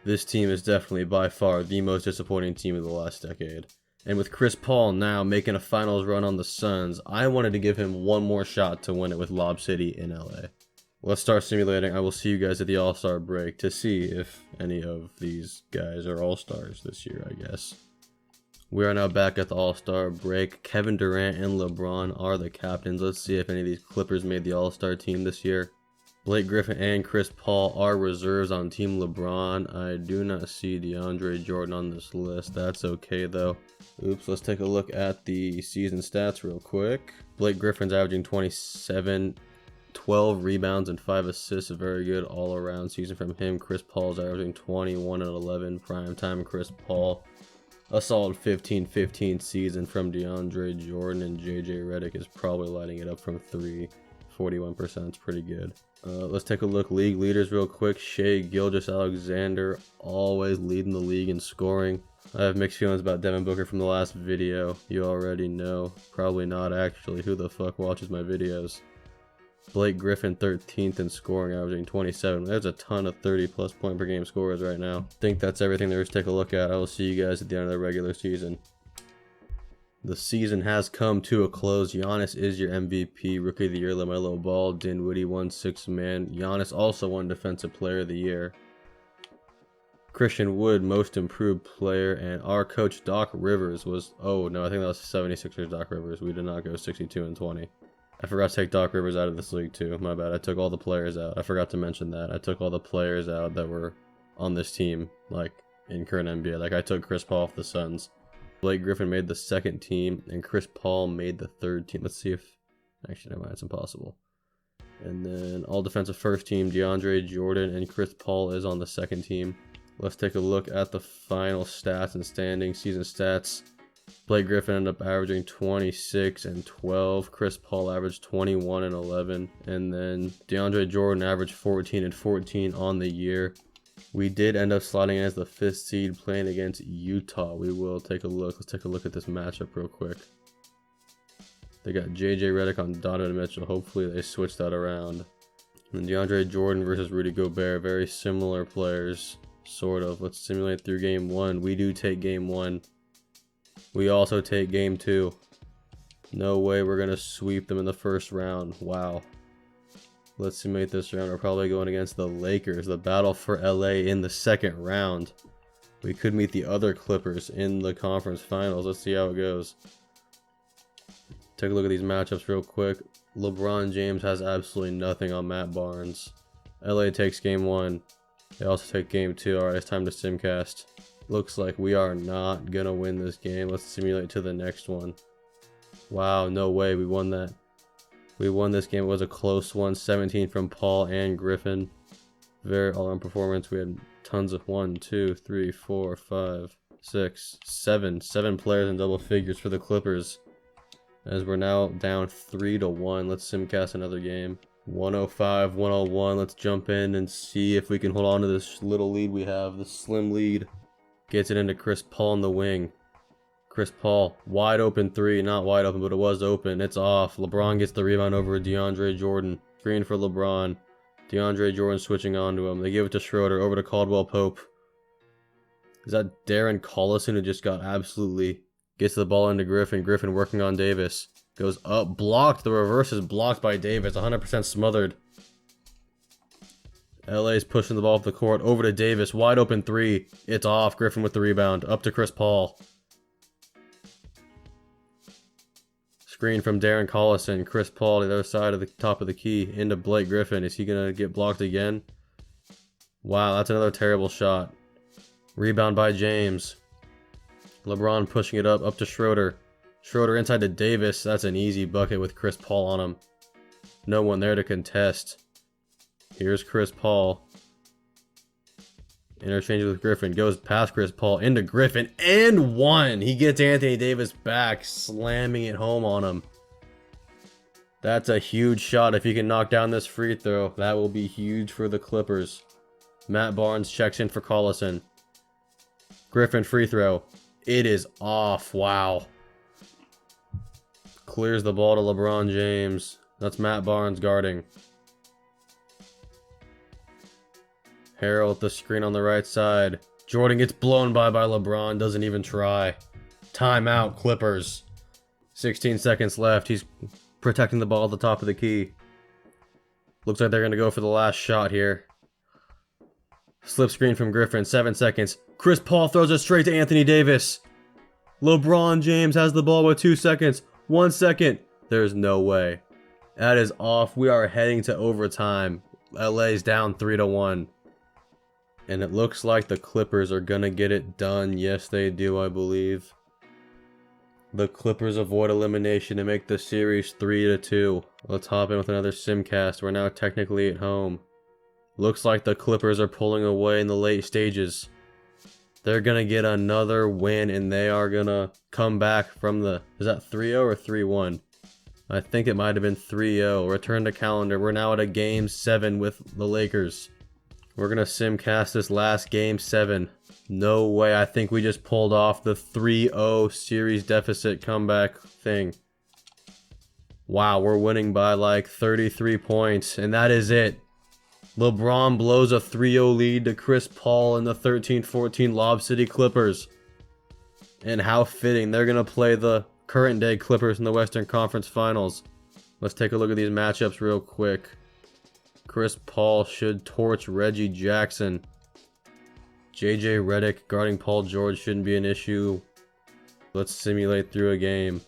This team is definitely by far the most disappointing team of the last decade. And with Chris Paul now making a finals run on the Suns, I wanted to give him one more shot to win it with Lob City in LA. Let's start simulating. I will see you guys at the All-Star break to see if any of these guys are All-Stars this year, I guess. We are now back at the All-Star break. Kevin Durant and LeBron are the captains. Let's see if any of these Clippers made the All-Star team this year. Blake Griffin and Chris Paul are reserves on Team LeBron. I do not see DeAndre Jordan on this list. That's okay though. Oops, let's take a look at the season stats real quick. Blake Griffin's averaging 27, 12 rebounds and 5 assists. A very good all-around season from him. Chris Paul's averaging 21 and 11. Primetime Chris Paul. A solid 15-15 season from DeAndre Jordan, and JJ Redick is probably lighting it up from 3. 41% is pretty good. Let's take a look. League leaders real quick. Shai Gilgeous-Alexander, always leading the league in scoring. I have mixed feelings about Devin Booker from the last video. You already know. Probably not actually. Who the fuck watches my videos? Blake Griffin 13th in scoring, averaging 27. There's a ton of 30+ point per game scorers right now. I think that's everything there is to take a look at. I will see you guys at the end of the regular season. The season has come to a close. Giannis is your MVP. Rookie of the Year, LaMelo Ball. Dinwiddie won 6th man. Giannis also won Defensive Player of the Year. Christian Wood, Most Improved Player. And our coach, Doc Rivers, was... Oh, no, I think that was 76ers Doc Rivers. We did not go 62-20. I forgot to take Doc Rivers out of this league, too. My bad. I took all the players out. I forgot to mention that. I took all the players out that were on this team, like, in current NBA. Like, I took Chris Paul off the Suns. Blake Griffin made the 2nd team, and Chris Paul made the 3rd team. Let's see if... Actually, never mind, it's impossible. And then all defensive 1st team, DeAndre Jordan and Chris Paul is on the 2nd team. Let's take a look at the final stats and standings, season stats. Blake Griffin ended up averaging 26 and 12. Chris Paul averaged 21 and 11. And then DeAndre Jordan averaged 14 and 14 on the year. We did end up sliding as the 5th seed playing against Utah. We will take a look. Let's take a look at this matchup real quick. They got JJ Redick on Donovan Mitchell. Hopefully they switch that around. And DeAndre Jordan versus Rudy Gobert. Very similar players, sort of. Let's simulate through game 1. We do take game 1. We also take game 2. No way we're going to sweep them in the 1st round. Wow. Let's simulate this round. We're probably going against the Lakers. The battle for LA in the 2nd round. We could meet the other Clippers in the conference finals. Let's see how it goes. Take a look at these matchups real quick. LeBron James has absolutely nothing on Matt Barnes. LA takes game 1. They also take game 2. Alright, it's time to simcast. Looks like we are not going to win this game. Let's simulate to the next one. Wow, no way. We won that. We won this game. It was a close one. 17 from Paul and Griffin. Very all-around performance. We had tons of 1, 2, 3, 4, 5, 6, 7. 7 players in double figures for the Clippers. As we're now down 3-1. Let's simcast another game. 105, 101. Let's jump in and see if we can hold on to this little lead we have. This slim lead. Gets it into Chris Paul in the wing. Chris Paul, wide open 3, not wide open, but it was open. It's off. LeBron gets the rebound over DeAndre Jordan. Screen for LeBron. DeAndre Jordan switching on to him. They give it to Schroeder, over to Caldwell Pope. Is that Darren Collison who just got absolutely... Gets the ball into Griffin. Griffin working on Davis. Goes up, blocked. The reverse is blocked by Davis. 100% smothered. LA's pushing the ball up the court. Over to Davis. Wide open 3. It's off. Griffin with the rebound. Up to Chris Paul. Screen from Darren Collison. Chris Paul to the other side of the top of the key. Into Blake Griffin. Is he going to get blocked again? Wow, that's another terrible shot. Rebound by James. LeBron pushing it up to Schroeder. Schroeder inside to Davis. That's an easy bucket with Chris Paul on him. No one there to contest. Here's Chris Paul. Interchanges with Griffin. Goes past Chris Paul into Griffin. And 1. He gets Anthony Davis back. Slamming it home on him. That's a huge shot. If he can knock down this free throw, that will be huge for the Clippers. Matt Barnes checks in for Collison. Griffin free throw. It is off. Wow. Clears the ball to LeBron James. That's Matt Barnes guarding. Harrell with the screen on the right side. Jordan gets blown by LeBron, doesn't even try. Timeout, Clippers. 16 seconds left. He's protecting the ball at the top of the key. Looks like they're going to go for the last shot here. Slip screen from Griffin, 7 seconds. Chris Paul throws it straight to Anthony Davis. LeBron James has the ball with 2 seconds. 1 second. There's no way. That is off. We are heading to overtime. LA's down 3-1. And it looks like the Clippers are going to get it done. Yes, they do, I believe. The Clippers avoid elimination and make the series 3-2. Let's hop in with another simcast. We're now technically at home. Looks like the Clippers are pulling away in the late stages. They're going to get another win and they are going to come back from the... Is that 3-0 or 3-1? I think it might have been 3-0. Return to calendar. We're now at a game 7 with the Lakers. We're going to simcast this last game 7. No way. I think we just pulled off the 3-0 series deficit comeback thing. Wow, we're winning by like 33 points. And that is it. LeBron blows a 3-0 lead to Chris Paul and the 13-14 Lob City Clippers. And how fitting. They're going to play the current day Clippers in the Western Conference Finals. Let's take a look at these matchups real quick. Chris Paul should torch Reggie Jackson. JJ Redick guarding Paul George shouldn't be an issue. Let's simulate through a game.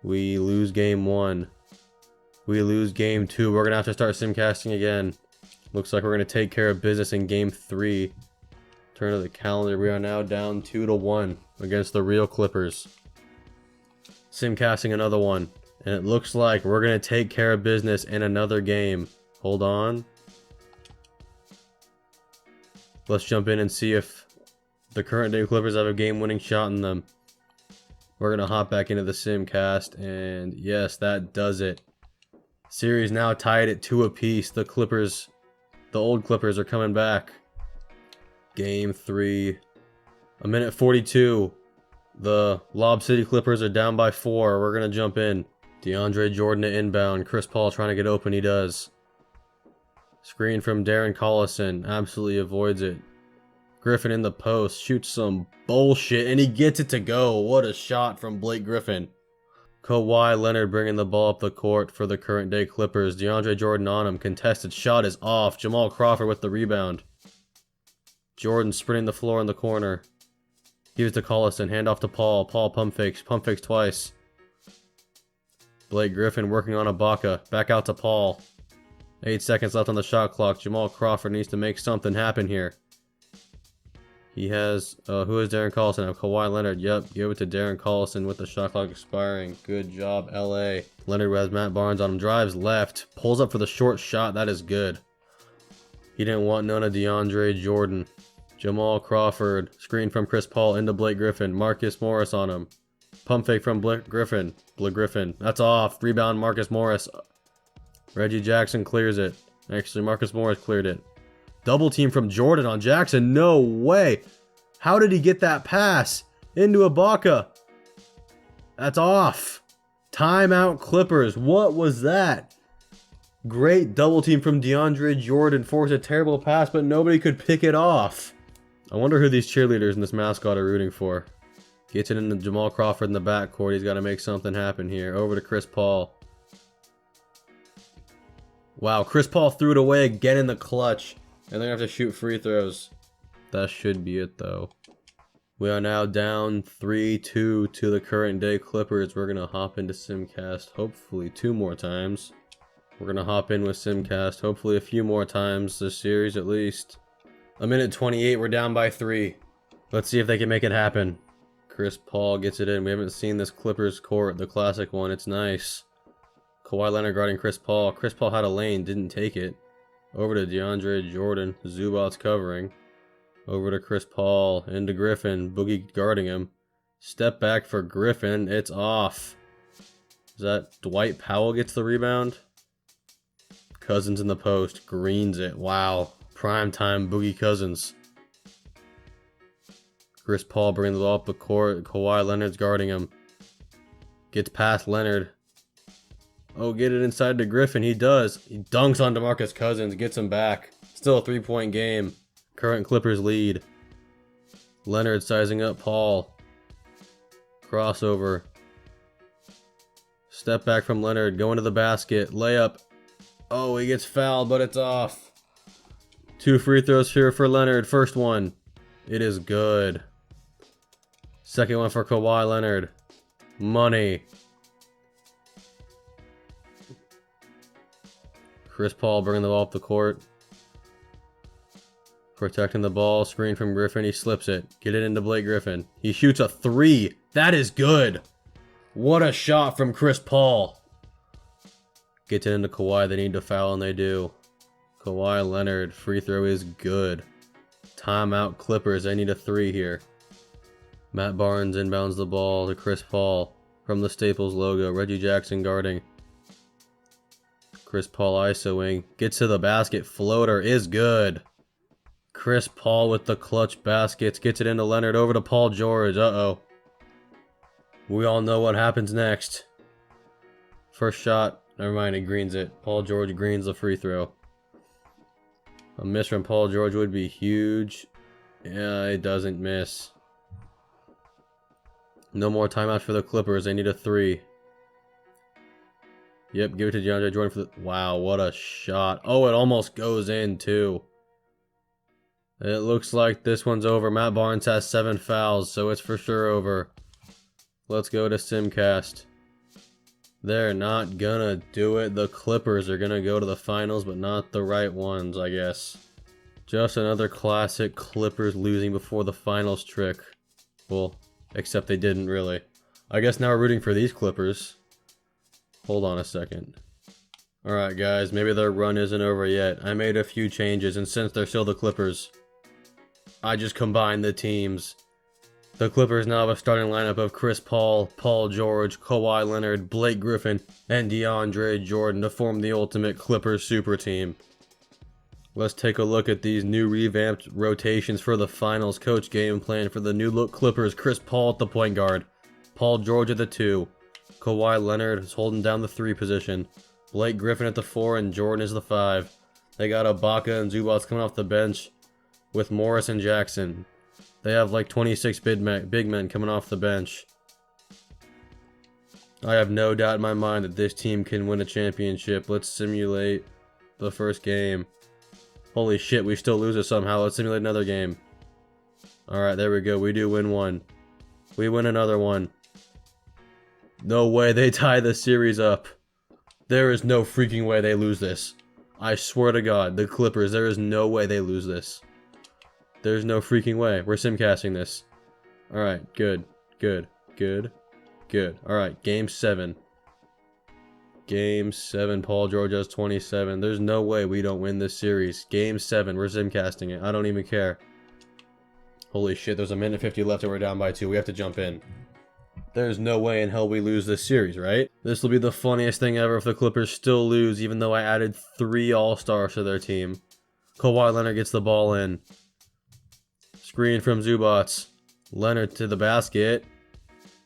We lose game 1. We lose game 2. We're going to have to start simcasting again. Looks like we're going to take care of business in game 3. Turn to the calendar. We are now down 2-1 against the real Clippers. Simcasting another one. And it looks like we're going to take care of business in another game. Hold on. Let's jump in and see if the current day Clippers have a game-winning shot in them. We're going to hop back into the simcast, and yes, that does it. Series now tied at 2 apiece. The Clippers, the old Clippers, are coming back. Game 3. 1:42. The Lob City Clippers are down by 4. We're going to jump in. DeAndre Jordan to inbound. Chris Paul trying to get open. He does. Screen from Darren Collison. Absolutely avoids it. Griffin in the post. Shoots some bullshit. And he gets it to go. What a shot from Blake Griffin. Kawhi Leonard bringing the ball up the court for the current day Clippers. DeAndre Jordan on him. Contested shot is off. Jamal Crawford with the rebound. Jordan sprinting the floor in the corner. Gives to Collison. Hand off to Paul. Paul pump fakes. Pump fakes twice. Blake Griffin working on Ibaka. Back out to Paul. 8 seconds left on the shot clock. Jamal Crawford needs to make something happen here. He has... who is Darren Collison? Kawhi Leonard. Yep, give it to Darren Collison with the shot clock expiring. Good job, LA. Leonard has Matt Barnes on him. Drives left. Pulls up for the short shot. That is good. He didn't want none of DeAndre Jordan. Jamal Crawford. Screen from Chris Paul into Blake Griffin. Marcus Morris on him. Pump fake from Blake Griffin. Blake Griffin. That's off. Rebound Marcus Morris. Reggie Jackson clears it. Actually, Marcus Morris cleared it. Double team from Jordan on Jackson. No way. How did he get that pass into Ibaka? That's off. Timeout Clippers. What was that? Great double team from DeAndre Jordan. Forced a terrible pass, but nobody could pick it off. I wonder who these cheerleaders and this mascot are rooting for. Gets it into Jamal Crawford in the backcourt. He's got to make something happen here. Over to Chris Paul. Wow, Chris Paul threw it away again in the clutch. And they're going to have to shoot free throws. That should be it, though. We are now down 3-2 to the current day Clippers. We're going to hop into simcast, hopefully 2 more times. We're going to hop in with simcast, hopefully a few more times this series at least. 1:28, we're down by 3. Let's see if they can make it happen. Chris Paul gets it in. We haven't seen this Clippers court, the classic one. It's nice. Kawhi Leonard guarding Chris Paul. Chris Paul had a lane, didn't take it. Over to DeAndre Jordan. Zubac's covering. Over to Chris Paul. Into Griffin. Boogie guarding him. Step back for Griffin. It's off. Is that Dwight Powell gets the rebound? Cousins in the post. Greens it. Wow. Prime time Boogie Cousins. Chris Paul brings the ball up the court. Kawhi Leonard's guarding him. Gets past Leonard. Oh, get it inside to Griffin. He does. He dunks on DeMarcus Cousins. Gets him back. Still a 3-point game. Current Clippers lead. Leonard sizing up Paul. Crossover. Step back from Leonard. Going to the basket. Layup. Oh, he gets fouled, but it's off. 2 free throws here for Leonard. First one. It is good. Second one for Kawhi Leonard. Money. Chris Paul bringing the ball up the court. Protecting the ball. Screen from Griffin. He slips it. Get it into Blake Griffin. He shoots a 3. That is good. What a shot from Chris Paul. Gets it into Kawhi. They need to foul, and they do. Kawhi Leonard. Free throw is good. Timeout Clippers. They need a 3 here. Matt Barnes inbounds the ball to Chris Paul from the Staples logo. Reggie Jackson guarding. Chris Paul isoing. Gets to the basket. Floater is good. Chris Paul with the clutch baskets. Gets it into Leonard. Over to Paul George. Uh-oh. We all know what happens next. First shot. Never mind. He greens it. Paul George greens the free throw. A miss from Paul George would be huge. Yeah, it doesn't miss. No more timeouts for the Clippers. They need a 3. Yep, give it to DeAndre Jordan for the... Wow, what a shot. Oh, it almost goes in, too. It looks like this one's over. Matt Barnes has 7 fouls, so it's for sure over. Let's go to Simcast. They're not gonna do it. The Clippers are gonna go to the finals, but not the right ones, I guess. Just another classic Clippers losing before the finals trick. Well, except they didn't really. I guess now we're rooting for these Clippers. Hold on a second. Alright guys, maybe their run isn't over yet. I made a few changes, and since they're still the Clippers, I just combined the teams. The Clippers now have a starting lineup of Chris Paul, Paul George, Kawhi Leonard, Blake Griffin, and DeAndre Jordan to form the ultimate Clippers super team. Let's take a look at these new revamped rotations for the finals. Coach game plan for the new look Clippers. Chris Paul at the point guard. Paul George at the 2. Kawhi Leonard is holding down the 3 position. Blake Griffin at the 4 and Jordan is the 5. They got Ibaka and Zubac coming off the bench with Morris and Jackson. They have like 26 big men coming off the bench. I have no doubt in my mind that this team can win a championship. Let's simulate the first game. Holy shit, we still lose it somehow. Let's simulate another game. Alright, there we go. We do win one. We win another one. No way they tie the series up. There is no freaking way they lose this. I swear to God, the Clippers, there is no way they lose this. There's no freaking way. We're simcasting this. Alright, good. Good. Good. Good. Alright, game 7. Game 7. Paul George has 27. There's no way we don't win this series. Game 7. We're simcasting it. I don't even care. Holy shit, there's a minute 50 left and we're down by 2. We have to jump in. There's no way in hell we lose this series, right? This will be the funniest thing ever if the Clippers still lose, even though I added 3 All-Stars to their team. Kawhi Leonard gets the ball in. Screen from Zubac. Leonard to the basket.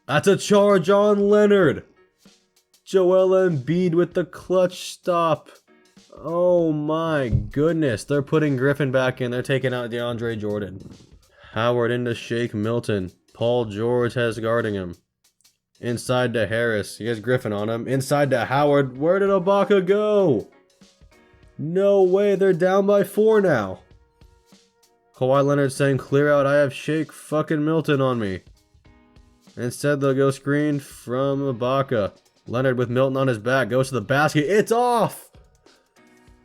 That's a charge on Leonard. Joel Embiid with the clutch stop. Oh my goodness. They're putting Griffin back in. They're taking out DeAndre Jordan. Howard into Shake Milton. Paul George has guarding him. Inside to Harris. He has Griffin on him. Inside to Howard. Where did Ibaka go? No way. They're down by 4 now. Kawhi Leonard saying, clear out. I have Shake fucking Milton on me. Instead, they'll go screen from Ibaka. Leonard with Milton on his back. Goes to the basket. It's off!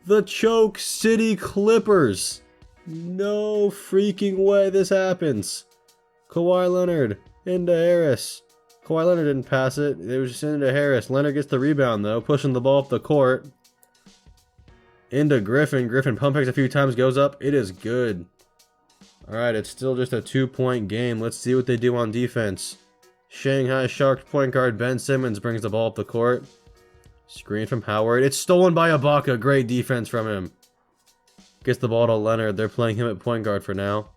The Choke City Clippers. No freaking way this happens. Kawhi Leonard into Harris. Kawhi Leonard didn't pass it. It was just into Harris. Leonard gets the rebound, though. Pushing the ball up the court. Into Griffin. Griffin pump fakes a few times. Goes up. It is good. Alright, it's still just a 2-point game. Let's see what they do on defense. Shanghai Sharks point guard Ben Simmons brings the ball up the court. Screen from Howard. It's stolen by Ibaka. Great defense from him. Gets the ball to Leonard. They're playing him at point guard for now.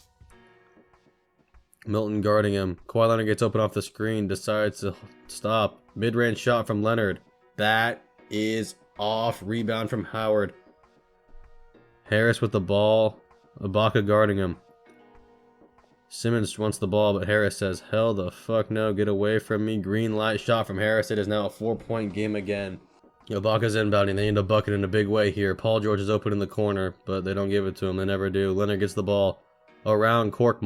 Milton guarding him. Kawhi Leonard gets open off the screen. Decides to stop. Mid-range shot from Leonard. That is off. Rebound from Howard. Harris with the ball. Ibaka guarding him. Simmons wants the ball, but Harris says, hell the fuck no, get away from me. Green light shot from Harris. It is now a 4-point game again. Ibaka's inbounding. They need a bucket in a big way here. Paul George is open in the corner, but they don't give it to him. They never do. Leonard gets the ball around Cork.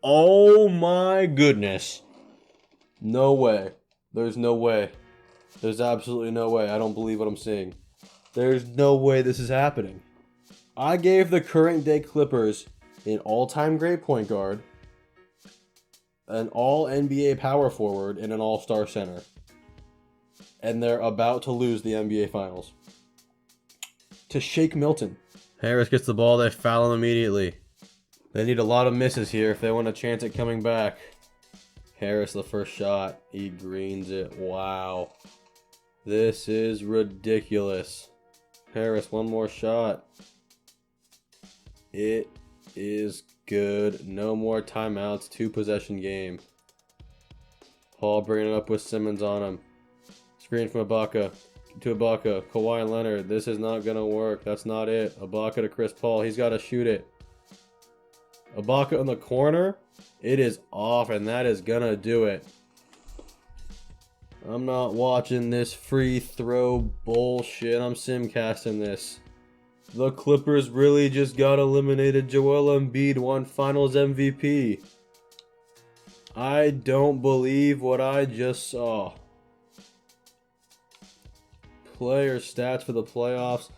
Oh my goodness. No way. There's no way. There's absolutely no way. I don't believe what I'm seeing. There's no way this is happening. I gave the current day Clippers an all-time great point guard, an all-NBA power forward, and an all-star center. And they're about to lose the NBA Finals to Shake Milton. Harris gets the ball. They foul him immediately. They need a lot of misses here if they want a chance at coming back. Harris, the first shot. He greens it. Wow. This is ridiculous. Harris, one more shot. It is good. No more timeouts. 2-possession game. Paul bringing it up with Simmons on him. Screen from Ibaka to Ibaka. Kawhi Leonard. This is not going to work. That's not it. Ibaka to Chris Paul. He's got to shoot it. Ibaka in the corner. It is off, and that is going to do it. I'm not watching this free throw bullshit. I'm simcasting this. The Clippers really just got eliminated. Joel Embiid won Finals MVP. I don't believe what I just saw. Player stats for the playoffs.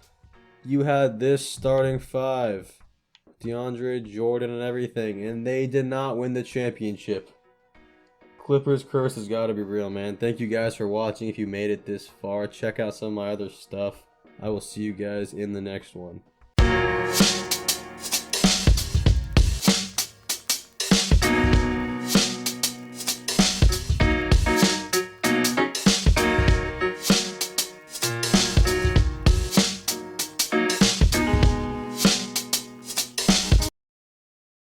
You had this starting five. DeAndre Jordan and everything. And they did not win the championship. Clippers curse has got to be real, man. Thank you guys for watching. If you made it this far, check out some of my other stuff. I will see you guys in the next one.